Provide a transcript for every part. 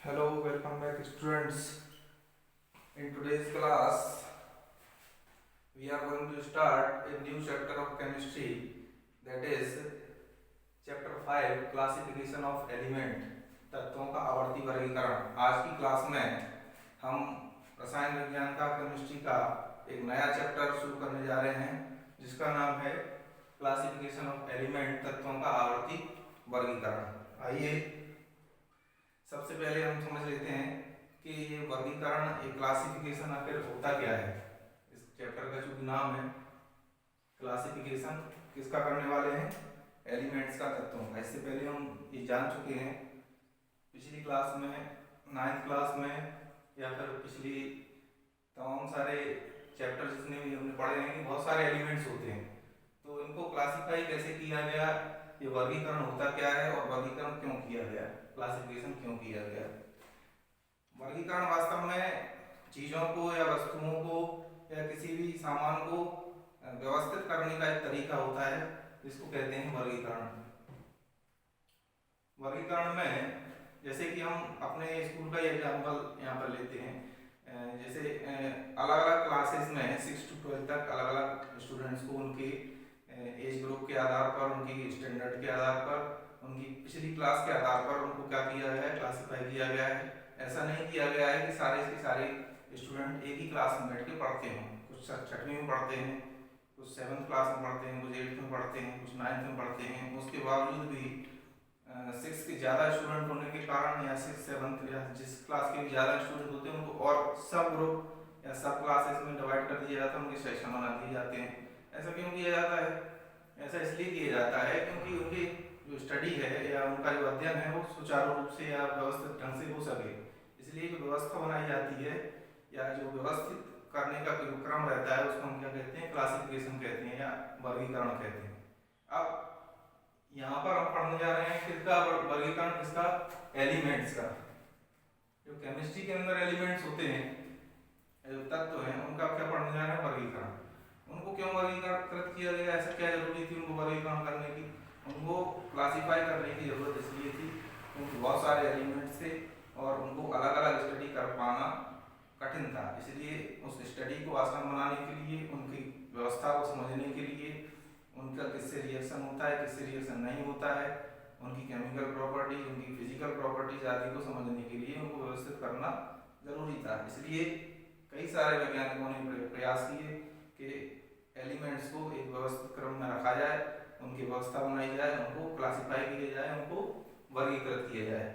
Hello, welcome back students. In today's class, we are going to start a new chapter of chemistry, that is chapter 5 classification of element, तत्वों का आवर्ती वर्गीकरण। आज की class में हम रसायन विज्ञान का केमिस्ट्री का एक नया चैप्टर शुरू करने जा रहे हैं जिसका नाम है क्लासिफिकेशन ऑफ एलिमेंट, तत्वों का आवर्ती वर्गीकरण। आइए सबसे पहले हम समझ लेते हैं कि ये वर्गीकरण, ये क्लासिफिकेशन आखिर होता क्या है। इस चैप्टर का जो नाम है क्लासिफिकेशन, किसका करने वाले हैं? एलिमेंट्स का, तत्वों का। इससे पहले हम ये जान चुके हैं पिछली क्लास में, 9th क्लास में, या फिर पिछली तमाम सारे चैप्टर जितने भी हमने पढ़े हैं कि बहुत सारे एलिमेंट्स होते हैं, तो इनको क्लासिफाई कैसे किया गया, ये वर्गीकरण होता क्या है और वर्गीकरण क्यों किया गया, क्लासिफिकेशन क्यों किया गया। वर्गीकरण वास्तव में चीज़ों को या वस्तुओं को या किसी भी सामान को व्यवस्थित करने का एक तरीका होता है जिसको कहते हैं वर्गीकरण। वर्गीकरण में जैसे कि हम अपने स्कूल का एग्जाम्पल यहाँ पर लेते हैं, जैसे अलग अलग क्लासेस में 6 to 12 तक अलग अलग स्टूडेंट्स को उनके एज ग्रुप के आधार पर, उनकी स्टैंडर्ड के आधार पर, उनकी पिछली क्लास के आधार पर उनको क्या किया गया है, क्लासिफाई किया गया है। ऐसा नहीं किया गया है कि सारे के सारे स्टूडेंट एक ही क्लास में बैठ के पढ़ते हों। कुछ 6वीं में पढ़ते हैं, कुछ 7th क्लास में पढ़ते हैं, कुछ 8th में पढ़ते हैं, कुछ 9th में पढ़ते हैं। उसके बावजूद भी 6 के ज़्यादा स्टूडेंट होने के कारण या 6, 7th या जिस क्लास के ज़्यादा स्टूडेंट होते हैं उनको और सब ग्रुप या सब क्लासेस में डिवाइड कर दिया जाता है, उनके सेक्शन बना दिए जाते हैं। ऐसा क्यों किया जाता है? ऐसा इसलिए किया जाता है क्योंकि उनकी जो स्टडी है या उनका जो अध्ययन है वो सुचारू रूप से या व्यवस्थित ढंग से हो सके, इसलिए जो व्यवस्था बनाई जाती है या जो व्यवस्थित करने का जो क्रम रहता है उसको हम क्या कहते हैं, क्लासिफिकेशन कहते हैं या वर्गीकरण कहते हैं। अब यहाँ पर हम पढ़ने जा रहे हैं किसका वर्गीकरण, किसका? एलिमेंट्स का। जो केमिस्ट्री के अंदर एलिमेंट्स होते हैं, जो तत्व हैं, उनका क्या पढ़ने जा रहे हैं? वर्गीकरण। उनको क्यों वर्गीकृत किया गया, ऐसा क्या जरूरी थी उनको वर्गीकरण करने की? उनको क्लासिफाई करने की जरूरत इसलिए थी क्योंकि बहुत सारे एलिमेंट्स थे और उनको अलग अलग स्टडी कर पाना कठिन था। इसलिए उस स्टडी को आसान बनाने के लिए, उनकी व्यवस्था को समझने के लिए, उनका किससे रिएक्शन होता है, किससे रिएक्शन नहीं होता है, उनकी केमिकल प्रॉपर्टीज, उनकी फिजिकल प्रॉपर्टीज आदि को समझने के लिए उनको व्यवस्थित करना जरूरी था। इसलिए कई सारे वैज्ञानिकों ने प्रयास किए कि एलिमेंट्स को एक व्यवस्थित क्रम में रखा जाए, उनकी व्यवस्था बनाई जाए, उनको क्लासिफाई किया जाए, उनको वर्गीकृत किया जाए।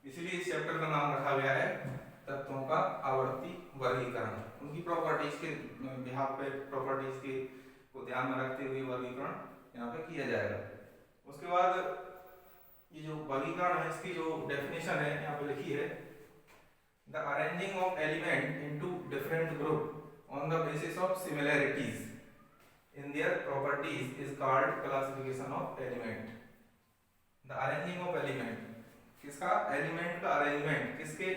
इसलिए इस चैप्टर का नाम रखा गया है तत्वों का आवर्ती वर्गीकरण। उनकी प्रॉपर्टीज के बिहाफ पे, प्रॉपर्टीज के को ध्यान में रखते हुए वर्गीकरण यहाँ पे किया जाएगा। उसके बाद ये जो वर्गीकरण है इसकी जो डेफिनेशन है यहाँ पे लिखी है, the arranging of element into different group on the basis of similarities in their properties is called classification of element. The arranging of element, किसका? एलिमेंट का अरेंजमेंट, किसके?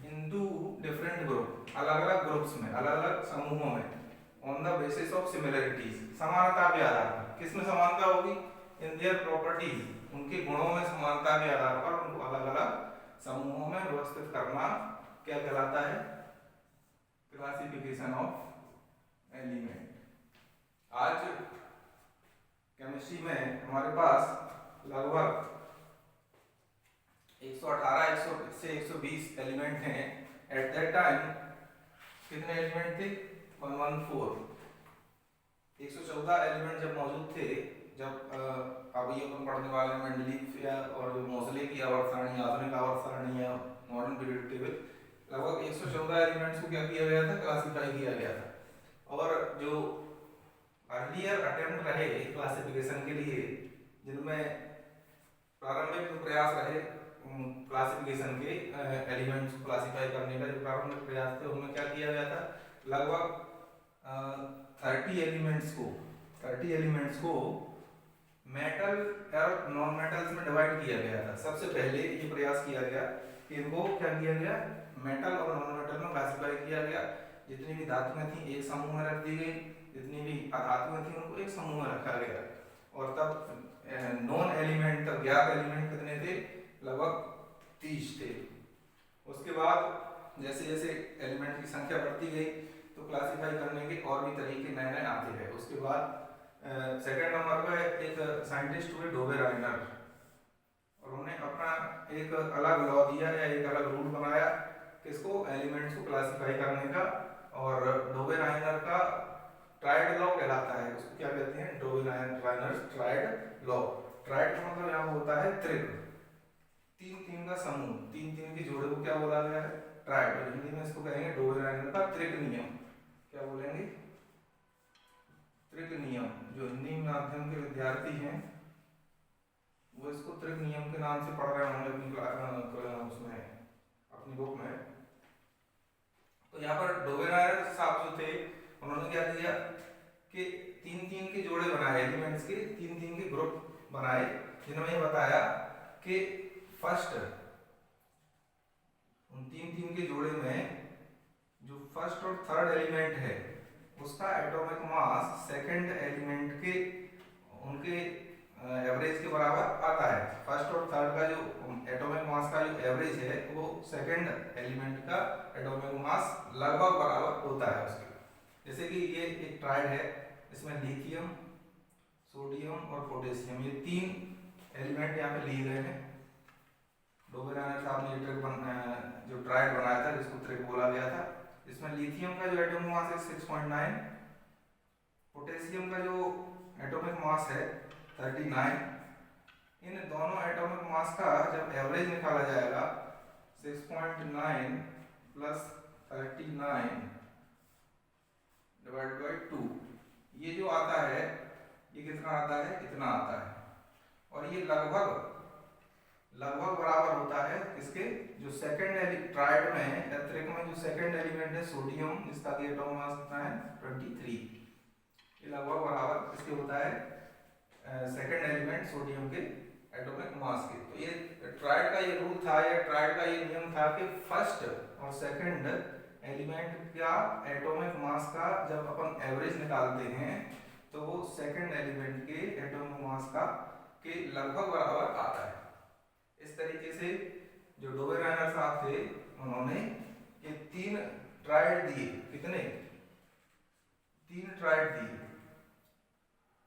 into different group, अलग अलग ग्रुप्स में, अलग अलग समूहों में, on the basis of similarities, समानता के आधार पर। किसमें समानता होगी? in their properties, उनके गुणों में समानता के आधार पर उनको अलग अलग समूहों में व्यवस्थित करना क्या कहलाता है? Classification of element. आज केमिस्ट्री में हमारे पास लगभग 118 से 120 एलिमेंट हैं। एट दैट टाइम कितने एलिमेंट थे? 114। 114 एलिमेंट जब मौजूद थे, जब अभी अपन पढ़ने वाले मेंडलीव और मोज़ले की आवर्त सारणी, आधुनिक आवर्त सारणी या मॉडर्न पीरियोडिक टेबल, लगभग 114 एलिमेंट्स को क्या किया गया था? क्लासिफाई किया गया था। और जो अर्लियर अटेम्प्ट रहे क्लासिफिकेशन के लिए, जिनमें प्रारंभिक जो प्रयास रहे क्लासिफिकेशन के एलिमेंट्स को क्लासिफाई करने का, जो प्रारंभिक प्रयास थे उनमें क्या किया गया था? लगभग 30 एलिमेंट्स को मेटल और नॉन मेटल्स में डिवाइड किया गया था। सबसे पहले ये प्रयास किया गया कि इनको क्या किया गया? मेटल और नॉन मेटल में क्लासिफाई किया गया। जितनी भी धातुएं थी एक समूह में रख दी गई, जितनी भी अधातुएं थी उनको एक समूह में रखा गया। और तब नॉन एलिमेंट, तब ज्ञात एलिमेंट कितने थे? लगभग 30 थे। उसके बाद जैसे जैसे एलिमेंट की संख्या बढ़ती गई तो क्लासीफाई करने के और भी तरीके नए नए आते हैं। उसके बाद सेकंड नंबर पर एक साइंटिस्ट हुए डोबे राइनर, और उन्होंने अपना एक अलग लॉ दिया या एक अलग रूल बनाया किसको, एलिमेंट्स को क्लासीफाई करने का। और डोबे राइनर का ट्राइड लॉ कहलाता है। उसको क्या कहते हैं, डोबे राइनर ट्राइड लॉ। ट्राइड का मतलब यहाँ होता है त्रिक, तीन तीन का समूह, तीन तीन के जोड़े को क्या बोला गया है, ट्राइड। हिंदी में इसको कहेंगे डोबे राइनर का त्रिक नियम। क्या बोलेंगे, त्रिक नियम। जो हिंदी माध्यम के विद्यार्थी हैं वो इसको त्रिक नियम के नाम से पढ़ रहे होंगे अपनी उसमें, अपनी बुक में। तो यहाँ पर डोबे राइनर साहब जो थे उन्होंने क्या किया कि तीन तीन के जोड़े बनाए, एलिमेंट्स के तीन तीन के ग्रुप बनाए, जिन्होंने ये बताया कि फर्स्ट, उन तीन तीन के जोड़े में जो फर्स्ट और थर्ड एलिमेंट है उसका एटॉमिक मास सेकंड एलिमेंट के उनके एवरेज के बराबर आता है। फर्स्ट और थर्ड का जो एटॉमिक मास का जो एवरेज है वो सेकंड एलिमेंट का एटॉमिक मास लगभग बराबर होता है उसके। जैसे कि ये एक ट्राइड है, इसमें लिथियम, सोडियम और पोटेशियम, ये तीन एलिमेंट यहाँ पे लिए गए हैं। डोबे राइनर साहब ने ट्रिक जो ट्राइड बनाया था जिसको त्रिक बोला गया था, इसमें लिथियम का जो एटॉमिक मास है 6.9, पोटेशियम का जो एटॉमिक मास है 39। इन दोनों एटॉमिक मास का जब एवरेज निकाला जाएगा 6.9 प्लस 39 डिवाइड बाई 2, ये जो आता है ये कितना आता है, इतना आता है। और ये लगभग बराबर होता है इसके जो सेकंड ट्राइड में या त्रिक में जो सेकंड एलिमेंट है सोडियम, जिसका कि एटॉमिक मास कितना है 23, ये लगभग बराबर इसके होता है सेकंड एलिमेंट सोडियम के एटॉमिक मास के। तो ये ट्राइड का ये रूल था या ट्राइड का ये नियम था कि फर्स्ट और सेकंड एलिमेंट का एटॉमिक मास का जब अपन एवरेज निकालते हैं तो वो सेकंड एलिमेंट के एटॉमिक मास का के लगभग बराबर आता है। इस तरीके से जो डोबे राइनर साहब थे उन्होंने ये तीन ट्राइड दिए, कितने, तीन ट्राइड दिए,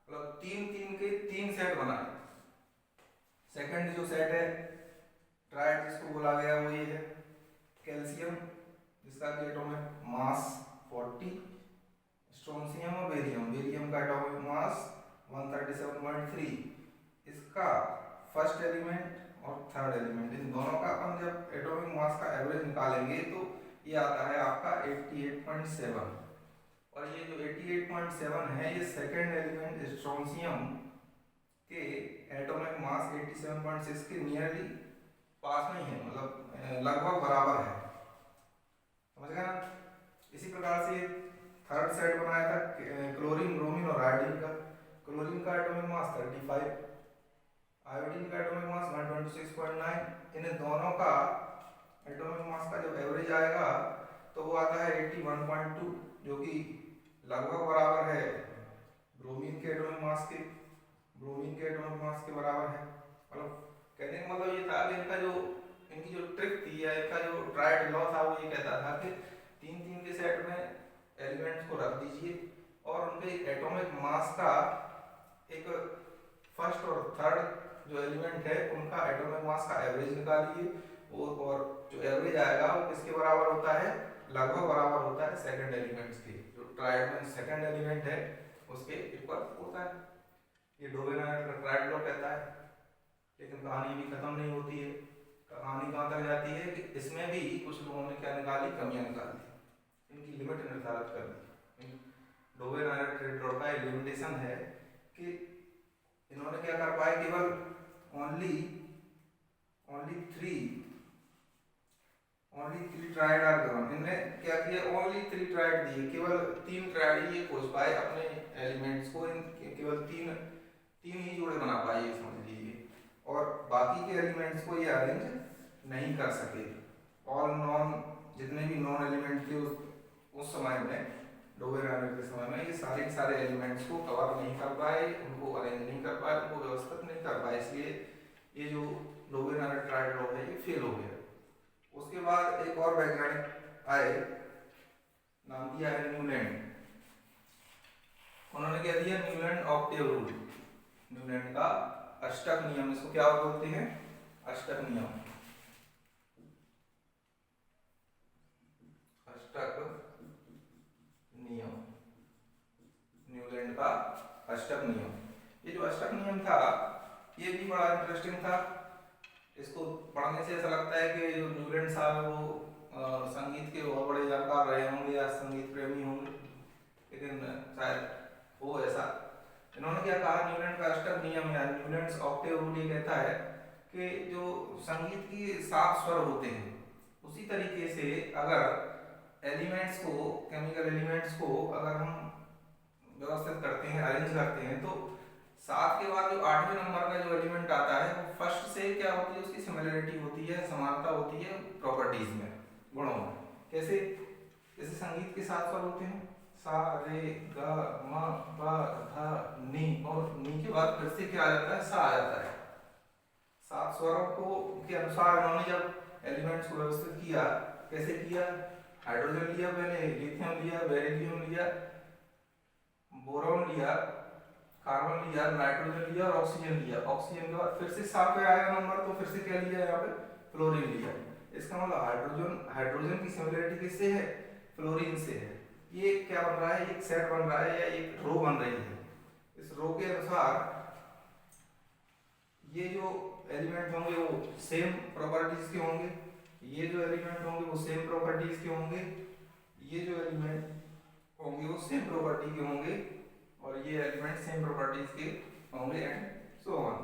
मतलब तीन तीन के तीन सेट बनाए। सेकंड जो सेट है ट्राइड जिसको बोला गया वो ये है कैल्शियम, जिसका कि एटॉमिक मास 40, स्ट्रोंशियम और बेरियम का एटॉमिक मास 137.3। इसका फर्स्ट एलिमेंट और थर्ड एलिमेंट, इन दोनों का अपन जब एटॉमिक मास का एवरेज निकालेंगे तो ये आता है आपका 88.7। और ये जो 88.7 है ये सेकंड एलिमेंट स्ट्रोंशियम के एटॉमिक मास 87.6 के नियरली पास में ही है, मतलब लगभग बराबर है, समझ गए ना। इसी प्रकार से थर्ड सेट बनाया था क्लोरीन, ब्रोमीन और आयोडीन का। क्लोरीन का एटॉमिक मास 35, आयोडीन का एटॉमिक मास 126.9। इन दोनों का एटॉमिक मास का जब एवरेज आएगा तो वो आता है 81.2, जो कि लगभग बराबर है ब्रोमीन के एटॉमिक मास के, बराबर है। मतलब कहने का मतलब ये था कि इनकी जो ट्रिक थी या इनका जो ट्राइड लॉ था वो ये कहता था कि तीन तीन के सेट में एलिमेंट्स को रख दीजिए और उनके एटॉमिक मास का एक फर्स्ट और थर्ड जो एलिमेंट है उनका एटॉमिक मास का एवरेज निकालिए, और जो एवरेज आएगा वो किसके बराबर होता है, लगभग बराबर होता है सेकंड एलिमेंट्स के। जो ट्राइड में सेकंड एलिमेंट है उसके इक्वल होता है। ये डोबे राइनर का ट्राइड लॉ कहता है। लेकिन कहानी भी खत्म नहीं होती है। कहानी कहाँ तक जाती है कि इसमें भी कुछ लोगों ने क्या निकाली, कमियां निकाल दी, इनकी लिमिट निर्धारित कर दी। डोबे राइनर ट्राइड लॉ का लिमिटेशन है कि इन्होंने क्या कर पाए, केवल only three triad are given. इन्होंने क्या किया, ओनली थ्री ट्राइड दिए, केवल तीन ट्राइड ही ये खोज पाए अपने एलिमेंट्स को, केवल तीन ही जोड़े बना पाए ये समझ लीजिए, और बाकी के एलिमेंट्स को ये अरेंज नहीं कर सके। ऑल नॉन, जितने भी नॉन एलिमेंट थे उस समय में, डोबे राइनर के समय में, ये सारे एलिमेंट्स को कवर नहीं कर पाए, उनको अरेंज नहीं कर पाए, उनको व्यवस्थित नहीं कर पाए, इसलिए ये जो डोबे राइनर ट्राइड लॉ है ये फेल हो गया। उसके बाद एक और वैज्ञानिक आए, नाम दिया है न्यूलैंड। उन्होंने क्या दिया, न्यूलैंड ऑक्टेव रूल, न्यूलैंड का अष्टक नियम। इसको क्या बोलते हैं, अष्टक नियम, अष्टक नियम, न्यूलैंड का अष्टक नियम। ये जो अष्टक नियम था ये भी बड़ा इंटरेस्टिंग था। इसको पढ़ने से ऐसा लगता है कि जो न्यूलैंड साहब है वो संगीत के बहुत बड़े जानकार रहे होंगे या संगीत प्रेमी होंगे, लेकिन शायद हो ऐसा। इन्होंने क्या कहा, न्यूलैंड का अष्टक नियम या न्यूलैंड्स ऑक्टेव रूल ये कहता है कि जो संगीत के 7 स्वर होते हैं उसी तरीके से अगर एलिमेंट्स को, केमिकल एलिमेंट्स को अगर हम व्यवस्थित करते हैं, अरेंज करते हैं, तो 7 के बाद जो 8वें नंबर का जो एलिमेंट आता है वो फर्स्ट से क्या होती है, उसकी सिमिलरिटी होती है, समानता होती है प्रॉपर्टीज में, गुणों में। कैसे, जैसे संगीत के 7 स्वर होते हैं, सा रे ग म प ध नी, और नी के बाद फिर से क्या आ जाता है, सा आ जाता है। 7 स्वरों को के अनुसार इन्होंने जब एलिमेंट्स को व्यवस्थित किया, कैसे किया, हाइड्रोजन लिया पहले, लिथियम लिया, बेरिलियम लिया, बोरॉन लिया, कार्बन लिया, नाइट्रोजन लिया और ऑक्सीजन लिया। ऑक्सीजन के बाद फिर से 7 पे आएगा नंबर, तो फिर से क्या लिया यहाँ पे, फ्लोरीन लिया। इसका मतलब हाइड्रोजन की सिमिलरिटी किससे है, फ्लोरीन से है। ये क्या बन रहा है, एक सेट बन रहा है या एक रो बन रही है। इस रो के अनुसार ये जो एलिमेंट होंगे वो सेम प्रॉपर्टीज के होंगे, ये जो एलिमेंट होंगे वो सेम प्रॉपर्टीज के होंगे, ये जो एलिमेंट होंगे वो सेम प्रॉपर्टी के होंगे, और ये एलिमेंट सेम प्रॉपर्टीज के होंगे, एंड सो ऑन।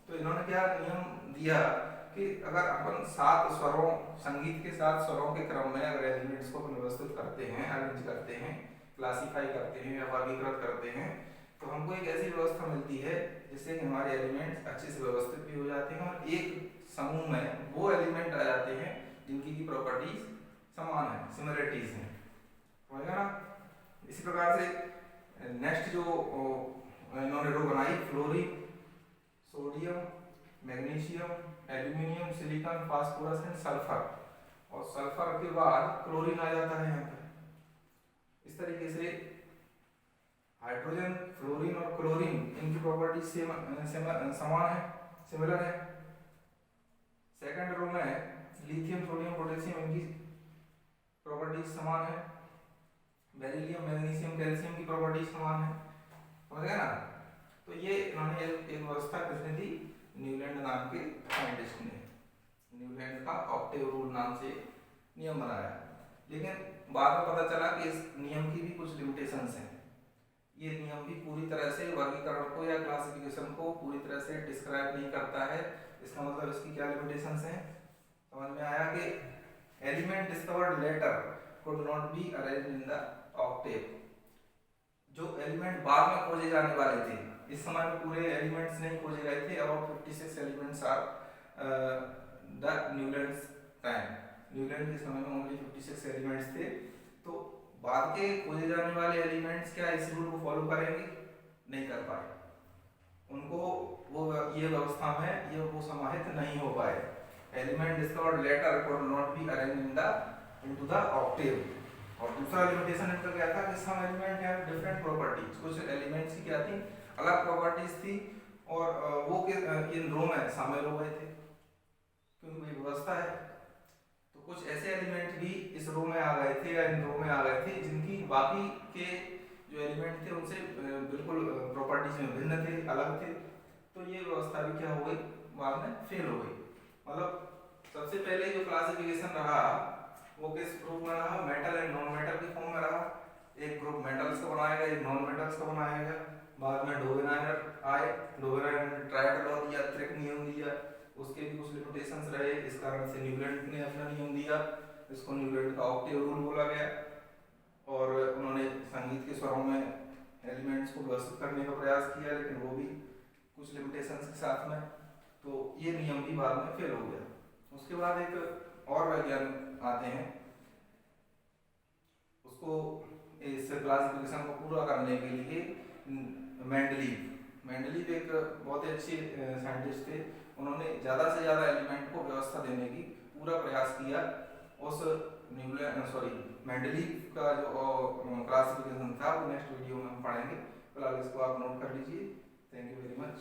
तो इन्होंने क्या नियम दिया कि अगर अपन 7 स्वरों, संगीत के 7 स्वरों के क्रम में अगर एलिमेंट्स को व्यवस्थित करते हैं, अरेंज करते हैं, क्लासीफाई करते हैं या वर्गीकृत करते हैं, तो हमको एक ऐसी व्यवस्था मिलती है जिससे कि हमारे एलिमेंट्स अच्छे से व्यवस्थित भी हो जाते हैं और एक समूह में वो एलिमेंट आ जाते हैं जिनकी की प्रॉपर्टीज समान है, सिमिलरिटीज हैं, समझ गया ना। इसी प्रकार से नेक्स्ट जो इन्होंने रो बनाई, fluorine, sodium, magnesium, aluminium, silicon, phosphorus and sulphur, और सल्फर के बाद क्लोरीन आ जाता है यहाँ पे। इस तरीके से हाइड्रोजन, फ्लोरीन और क्लोरीन इनकी प्रॉपर्टी समान है, सिमिलर है। सेकंड रो में लिथियम, सोडियम, पोटेशियम इनकी प्रॉपर्टी समान है। बेरिलियम, मैग्नीशियम, कैल्शियम की प्रॉपर्टी समान है, समझ गए ना। तो ये इन्होंने एक व्यवस्था किसने दी, न्यूलैंड नाम के साइंटिस्ट ने, न्यूलैंड का ऑक्टेव रूल नाम से नियम बनाया। लेकिन बाद में पता चला कि इस नियम की भी कुछ लिमिटेशंस हैं। ये नियम भी पूरी तरह से वर्गीकरण को या क्लासिफिकेशन को पूरी तरह से डिस्क्राइब नहीं करता है। इसका मतलब इसकी क्या लिमिटेशंस हैं, समझ में आया कि element discovered later could not be arranged in the Octave. जो एलिमेंट बाद में खोजे जाने वाले थे, इस समय में पूरे एलिमेंट्स नहीं खोजे गए थे, about 56 elements are the Newlands time. Newland के समय में ओनली 56 एलिमेंट्स थे। तो बाद के खोजे जाने वाले एलिमेंट्स क्या इस रूल को फॉलो करेंगे, नहीं कर पाए, उनको वो ये व्यवस्था में ये वो समाहित नहीं हो पाए। Element discovered later could not be arranged into the octave. और दूसरा लिमिटेशन इनका क्या था कि some element have different properties, कुछ एलिमेंट्स की क्या थी, अलग प्रॉपर्टीज थी, और वो इन रो में शामिल हो गए थे क्योंकि वही व्यवस्था है। तो कुछ ऐसे एलिमेंट भी इस रो में आ गए थे या इन रो में आ गए थे जिनकी बाकी के जो एलिमेंट थे उनसे बिल्कुल प्रॉपर्टीज में भिन्न थे, अलग थे। तो ये व्यवस्था भी क्या हो गई, बाद में फेल हो गई। मतलब सबसे पहले जो क्लासिफिकेशन रहा वो किस ग्रुप में रहा, मेटल एंड नॉन मेटल के फॉर्म में रहा। एक ग्रुप मेटल्स का बनाया गया, एक नॉन मेटल्स का बनाया गया। बाद में डोवेनायर आए, डोवेनायर ने ट्रायड लॉ दिया, त्रिक नियम दिया, उसके भी कुछ लिमिटेशंस रहे। इस कारण से न्यूलैंड ने अपना नियम दिया, इसको न्यूलैंड का ऑक्टेव रूल बोला गया। और उन्होंने संगीत के स्वरों में एलिमेंट्स को व्यवस्थित करने का प्रयास किया, लेकिन वो भी कुछ लिमिटेशंस के साथ में। तो ये नियम भी बाद में फेल हो गया। उसके बाद एक और वैज्ञानिक आते हैं, उसको इस क्लासिफिकेशन को पूरा करने के लिए मेंडलीव एक बहुत ही अच्छे साइंटिस्ट थे। उन्होंने ज़्यादा से ज़्यादा एलिमेंट को व्यवस्था देने की पूरा प्रयास किया। उस मेंडलीव का जो क्लासिफिकेशन था वो नेक्स्ट वीडियो में हम पढ़ेंगे। फिलहाल इसको आप नोट कर लीजिए। Thank you very much.